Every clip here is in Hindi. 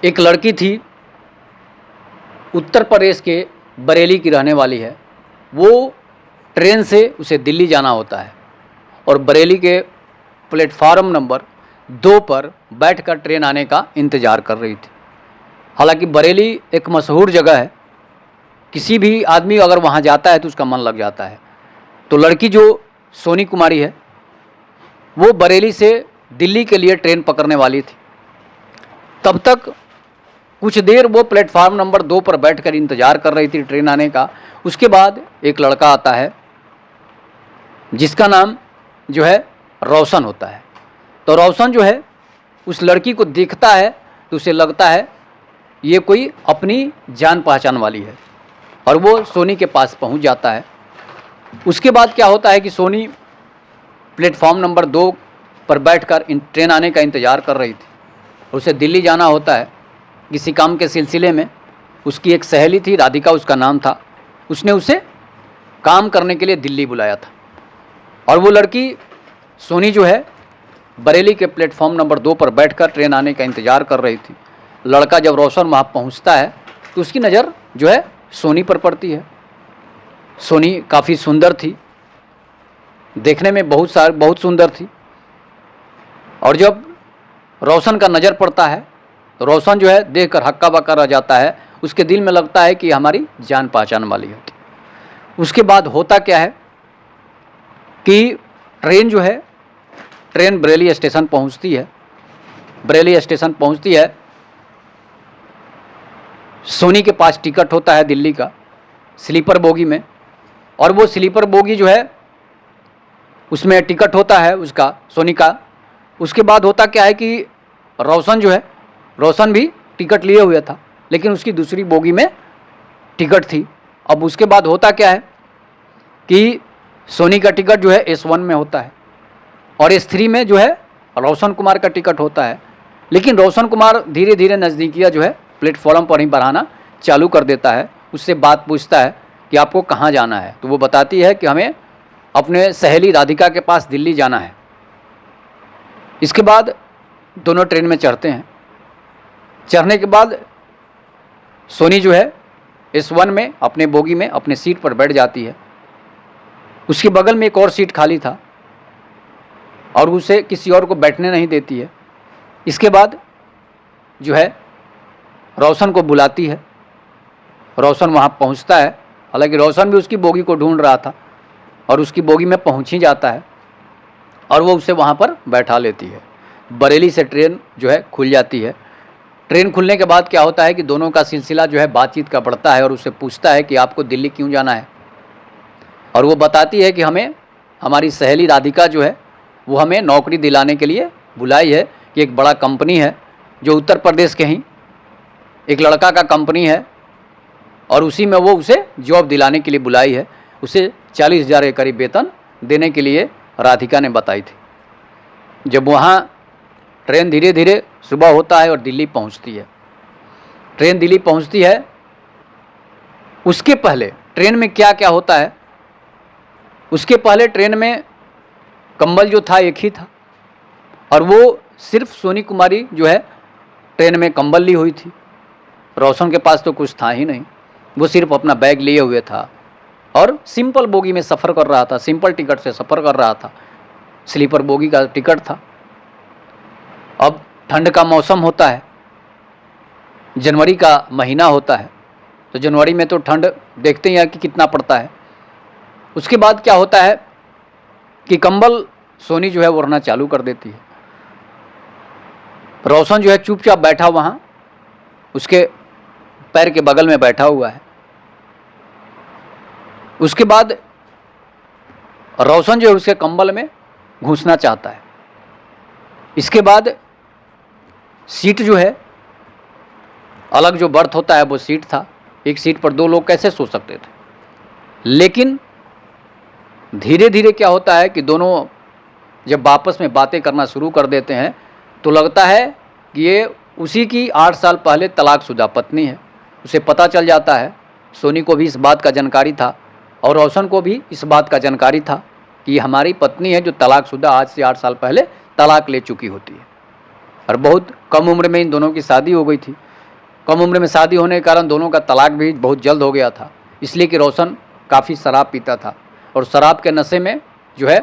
एक लड़की थी, उत्तर प्रदेश के बरेली की रहने वाली है। वो ट्रेन से उसे दिल्ली जाना होता है और बरेली के प्लेटफार्म नंबर 2 पर बैठकर ट्रेन आने का इंतज़ार कर रही थी। हालांकि बरेली एक मशहूर जगह है, किसी भी आदमी अगर वहाँ जाता है तो उसका मन लग जाता है। तो लड़की जो सोनी कुमारी है वो बरेली से दिल्ली के लिए ट्रेन पकड़ने वाली थी। तब तक कुछ देर वो प्लेटफार्म नंबर 2 पर बैठकर इंतज़ार कर रही थी ट्रेन आने का। उसके बाद एक लड़का आता है जिसका नाम जो है रोशन होता है। तो रोशन जो है उस लड़की को देखता है तो उसे लगता है ये कोई अपनी जान पहचान वाली है और वो सोनी के पास पहुंच जाता है। उसके बाद क्या होता है कि सोनी प्लेटफॉर्म नंबर 2 पर बैठकर ट्रेन आने का इंतज़ार कर रही थी। उसे दिल्ली जाना होता है किसी काम के सिलसिले में। उसकी एक सहेली थी, राधिका उसका नाम था। उसने उसे काम करने के लिए दिल्ली बुलाया था और वो लड़की सोनी जो है बरेली के प्लेटफॉर्म नंबर 2 पर बैठकर ट्रेन आने का इंतज़ार कर रही थी। लड़का जब रोशन वहाँ पहुँचता है तो उसकी नज़र जो है सोनी पर पड़ती है। सोनी काफ़ी सुंदर थी, देखने में बहुत सुंदर थी। और जब रोशन का नज़र पड़ता है तो रोशन जो है देखकर हक्का बक्का रह जाता है। उसके दिल में लगता है कि हमारी जान पहचान वाली है। उसके बाद होता क्या है कि ट्रेन बरेली स्टेशन पहुंचती है। बरेली स्टेशन पहुंचती है, सोनी के पास टिकट होता है दिल्ली का स्लीपर बोगी में, और वो स्लीपर बोगी जो है उसमें टिकट होता है उसका, सोनी का। उसके बाद होता क्या है कि रोशन भी टिकट लिए हुए था, लेकिन उसकी दूसरी बोगी में टिकट थी। अब उसके बाद होता क्या है कि सोनी का टिकट जो है S1 में होता है और S3 में जो है रोशन कुमार का टिकट होता है। लेकिन रोशन कुमार धीरे धीरे नज़दीकियाँ जो है प्लेटफॉर्म पर ही बढ़ाना चालू कर देता है। उससे बात पूछता है कि आपको कहाँ जाना है, तो वो बताती है कि हमें अपने सहेली राधिका के पास दिल्ली जाना है। इसके बाद दोनों ट्रेन में चढ़ते हैं। चढ़ने के बाद सोनी जो है S1 में अपने बोगी में अपने सीट पर बैठ जाती है। उसके बगल में एक और सीट खाली था और उसे किसी और को बैठने नहीं देती है। इसके बाद जो है रोशन को बुलाती है। रोशन वहाँ पहुँचता है, हालांकि रोशन भी उसकी बोगी को ढूंढ रहा था और उसकी बोगी में पहुँच ही जाता है और वो उसे वहाँ पर बैठा लेती है। बरेली से ट्रेन जो है खुल जाती है। ट्रेन खुलने के बाद क्या होता है कि दोनों का सिलसिला जो है बातचीत का बढ़ता है और उससे पूछता है कि आपको दिल्ली क्यों जाना है। और वो बताती है कि हमें हमारी सहेली राधिका जो है वो हमें नौकरी दिलाने के लिए बुलाई है कि एक बड़ा कंपनी है जो उत्तर प्रदेश के ही एक लड़का का कंपनी है और उसी में वो उसे जॉब दिलाने के लिए बुलाई है। उसे 40,000 के करीब वेतन देने के लिए राधिका ने बताई थी। जब वहाँ ट्रेन धीरे धीरे सुबह होता है और दिल्ली पहुँचती है। ट्रेन दिल्ली पहुँचती है, उसके पहले ट्रेन में क्या क्या होता है, उसके पहले ट्रेन में कंबल जो था एक ही था और वो सिर्फ सोनी कुमारी जो है ट्रेन में कंबल ली हुई थी। रोशन के पास तो कुछ था ही नहीं, वो सिर्फ अपना बैग लिए हुए था और सिंपल बोगी में सफ़र कर रहा था, सिंपल टिकट से सफ़र कर रहा था। स्लीपर बोगी का टिकट था। अब ठंड का मौसम होता है, जनवरी का महीना होता है, तो जनवरी में तो ठंड देखते ही हैं कि कितना पड़ता है। उसके बाद क्या होता है कि कंबल सोनी जो है वो ओढ़ना चालू कर देती है। रोशन जो है चुपचाप बैठा वहाँ उसके पैर के बगल में बैठा हुआ है। उसके बाद रोशन जो है उसके कंबल में घुसना चाहता है। इसके बाद सीट जो है अलग जो बर्थ होता है वो सीट था, एक सीट पर 2 लोग कैसे सो सकते थे। लेकिन धीरे धीरे क्या होता है कि दोनों जब आपस में बातें करना शुरू कर देते हैं तो लगता है कि ये उसी की 8 साल पहले तलाकशुदा पत्नी है। उसे पता चल जाता है, सोनी को भी इस बात का जानकारी था और रोशन को भी इस बात का जानकारी था कि हमारी पत्नी है जो तलाकशुदा आज से 8 साल पहले तलाक ले चुकी होती है और बहुत कम उम्र में इन दोनों की शादी हो गई थी। कम उम्र में शादी होने के कारण दोनों का तलाक भी बहुत जल्द हो गया था, इसलिए कि रोशन काफ़ी शराब पीता था और शराब के नशे में जो है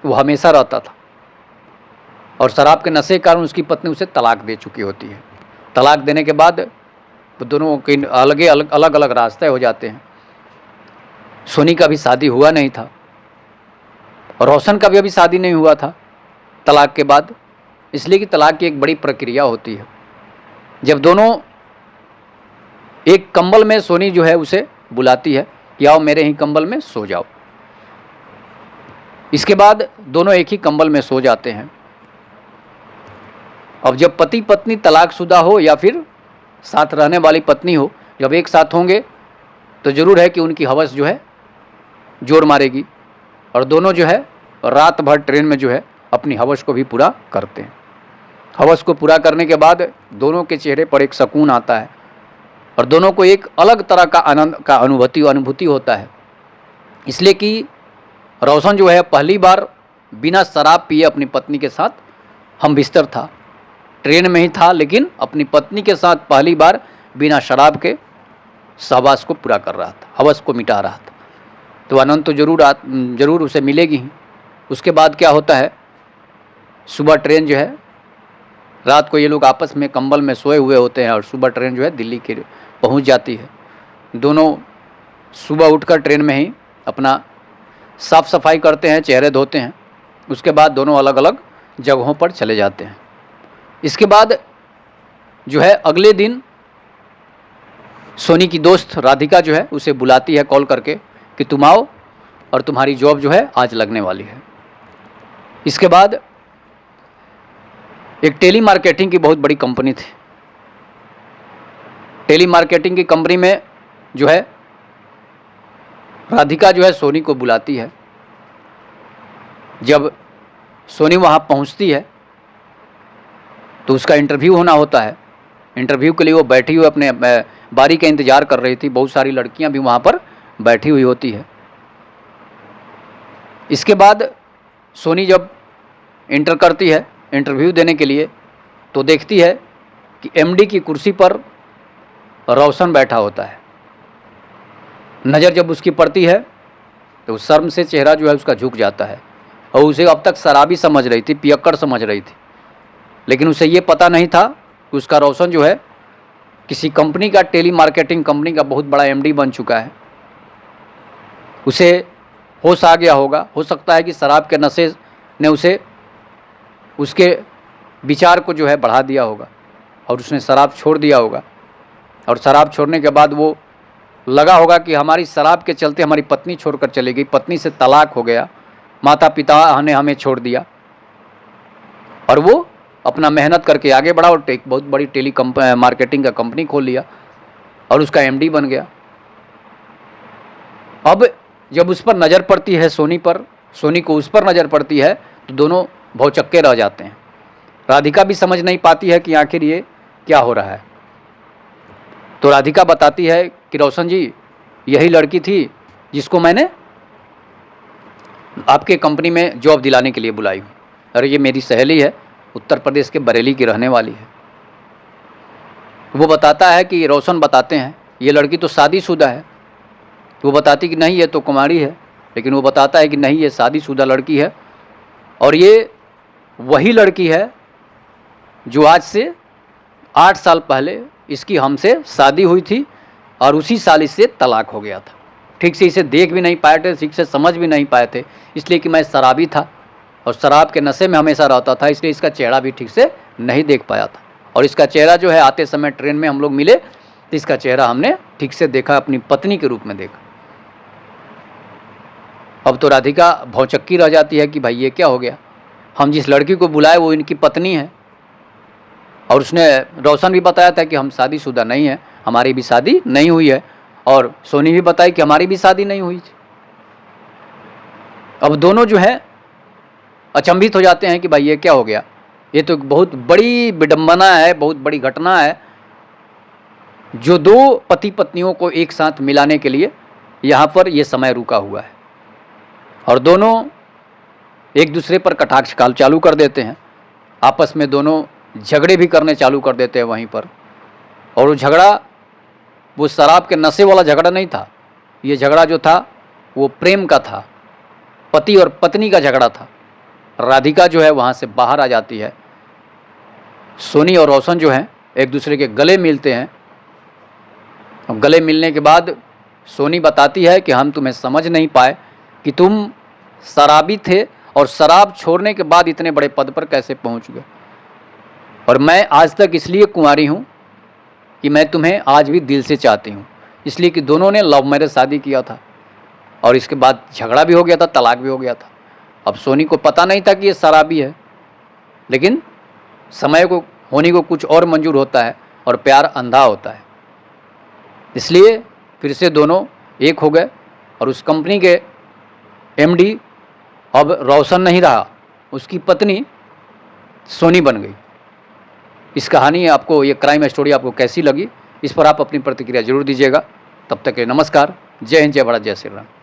वो हमेशा रहता था, और शराब के नशे के कारण उसकी पत्नी उसे तलाक दे चुकी होती है। तलाक देने के बाद वो दोनों के अलग अलग रास्ते हो जाते हैं। सोनी का भी शादी हुआ नहीं था और रोशन का भी अभी शादी नहीं हुआ था तलाक के बाद, इसलिए कि तलाक की एक बड़ी प्रक्रिया होती है। जब दोनों एक कंबल में सोनी जो है उसे बुलाती है कि आओ मेरे ही कंबल में सो जाओ। इसके बाद दोनों एक ही कंबल में सो जाते हैं। अब जब पति पत्नी तलाकशुदा हो या फिर साथ रहने वाली पत्नी हो, जब एक साथ होंगे तो ज़रूर है कि उनकी हवस जो है जोर मारेगी और दोनों जो है रात भर ट्रेन में जो है अपनी हवस को भी पूरा करते हैं। हवस को पूरा करने के बाद दोनों के चेहरे पर एक सुकून आता है और दोनों को एक अलग तरह का आनंद का अनुभूति होता है, इसलिए कि रोशन जो है पहली बार बिना शराब पिए अपनी पत्नी के साथ हम बिस्तर था, ट्रेन में ही था, लेकिन अपनी पत्नी के साथ पहली बार बिना शराब के सहवास को पूरा कर रहा था, हवस को मिटा रहा था। तो आनंद तो जरूर उसे मिलेगी ही। उसके बाद क्या होता है, सुबह ट्रेन जो है, रात को ये लोग आपस में कंबल में सोए हुए होते हैं और सुबह ट्रेन जो है दिल्ली के पहुंच जाती है। दोनों सुबह उठकर ट्रेन में ही अपना साफ़ सफाई करते हैं, चेहरे धोते हैं, उसके बाद दोनों अलग अलग जगहों पर चले जाते हैं। इसके बाद जो है अगले दिन सोनी की दोस्त राधिका जो है उसे बुलाती है कॉल करके कि तुम आओ और तुम्हारी जॉब जो है आज लगने वाली है। इसके बाद एक टेली मार्केटिंग की बहुत बड़ी कंपनी थी। टेली मार्केटिंग की कंपनी में जो है राधिका जो है सोनी को बुलाती है। जब सोनी वहाँ पहुँचती है तो उसका इंटरव्यू होना होता है। इंटरव्यू के लिए वो बैठी हुई अपने बारी का इंतज़ार कर रही थी। बहुत सारी लड़कियां भी वहाँ पर बैठी हुई होती है। इसके बाद सोनी जब इंटर करती है इंटरव्यू देने के लिए तो देखती है कि एमडी की कुर्सी पर रोशन बैठा होता है। नज़र जब उसकी पड़ती है तो शर्म से चेहरा जो है उसका झुक जाता है और उसे अब तक शराबी समझ रही थी, पियक्कड़ समझ रही थी, लेकिन उसे ये पता नहीं था कि उसका रोशन जो है किसी कंपनी का, टेली मार्केटिंग कंपनी का बहुत बड़ा एमडी बन चुका है। उसे होश आ गया होगा, हो सकता है कि शराब के नशे ने उसे उसके विचार को जो है बढ़ा दिया होगा और उसने शराब छोड़ दिया होगा, और शराब छोड़ने के बाद वो लगा होगा कि हमारी शराब के चलते हमारी पत्नी छोड़कर चली गई, पत्नी से तलाक हो गया, माता पिता ने हमें छोड़ दिया, और वो अपना मेहनत करके आगे बढ़ा और एक बहुत बड़ी टेली मार्केटिंग का कंपनी खोल लिया और उसका एमडी बन गया। अब जब उस पर नज़र पड़ती है सोनी पर, सोनी को उस पर नज़र पड़ती है तो दोनों भौचक्के रह जाते हैं। राधिका भी समझ नहीं पाती है कि आखिर ये क्या हो रहा है। तो राधिका बताती है कि रोशन जी, यही लड़की थी जिसको मैंने आपके कंपनी में जॉब दिलाने के लिए बुलाई हूँ। अरे ये मेरी सहेली है, उत्तर प्रदेश के बरेली की रहने वाली है। वो बताता है कि रोशन बताते हैं ये लड़की तो शादीशुदा है। वो बताती कि नहीं ये तो कुमारी है, लेकिन वो बताता है कि नहीं ये शादीशुदा लड़की है और ये वही लड़की है जो आज से 8 साल पहले इसकी हमसे शादी हुई थी और उसी साल इससे तलाक हो गया था। ठीक से इसे देख भी नहीं पाए थे, ठीक से समझ भी नहीं पाए थे, इसलिए कि मैं शराबी था और शराब के नशे में हमेशा रहता था, इसलिए इसका चेहरा भी ठीक से नहीं देख पाया था। और इसका चेहरा जो है आते समय ट्रेन में हम लोग मिले तो इसका चेहरा हमने ठीक से देखा, अपनी पत्नी के रूप में देखा। अब तो राधिका भौचक्की रह जाती है कि भाई ये क्या हो गया, हम जिस लड़की को बुलाए वो इनकी पत्नी है, और उसने रोशन भी बताया था कि हम शादीशुदा नहीं हैं, हमारी भी शादी नहीं हुई है, और सोनी भी बताई कि हमारी भी शादी नहीं हुई थी। अब दोनों जो है अचंभित हो जाते हैं कि भाई ये क्या हो गया, ये तो बहुत बड़ी विडंबना है, बहुत बड़ी घटना है जो दो पति पत्नियों को एक साथ मिलाने के लिए यहाँ पर ये समय रुका हुआ है। और दोनों एक दूसरे पर कटाक्ष काल चालू कर देते हैं, आपस में दोनों झगड़े भी करने चालू कर देते हैं वहीं पर। और वो झगड़ा वो शराब के नशे वाला झगड़ा नहीं था, ये झगड़ा जो था वो प्रेम का था, पति और पत्नी का झगड़ा था। राधिका जो है वहाँ से बाहर आ जाती है, सोनी और रोशन जो हैं एक दूसरे के गले मिलते हैं। और गले मिलने के बाद सोनी बताती है कि हम तुम्हें समझ नहीं पाए कि तुम शराबी थे और शराब छोड़ने के बाद इतने बड़े पद पर कैसे पहुंच गए, और मैं आज तक इसलिए कुंवारी हूं कि मैं तुम्हें आज भी दिल से चाहती हूं। इसलिए कि दोनों ने लव मैरिज शादी किया था और इसके बाद झगड़ा भी हो गया था, तलाक भी हो गया था। अब सोनी को पता नहीं था कि ये शराबी है, लेकिन समय को होने को कुछ और मंजूर होता है और प्यार अंधा होता है। इसलिए फिर से दोनों एक हो गए और उस कंपनी के एमडी अब रोशन नहीं रहा, उसकी पत्नी सोनी बन गई। इस कहानी आपको, ये क्राइम स्टोरी आपको कैसी लगी, इस पर आप अपनी प्रतिक्रिया जरूर दीजिएगा। तब तक के नमस्कार, जय हिंद, जय भारत, जय श्री राम।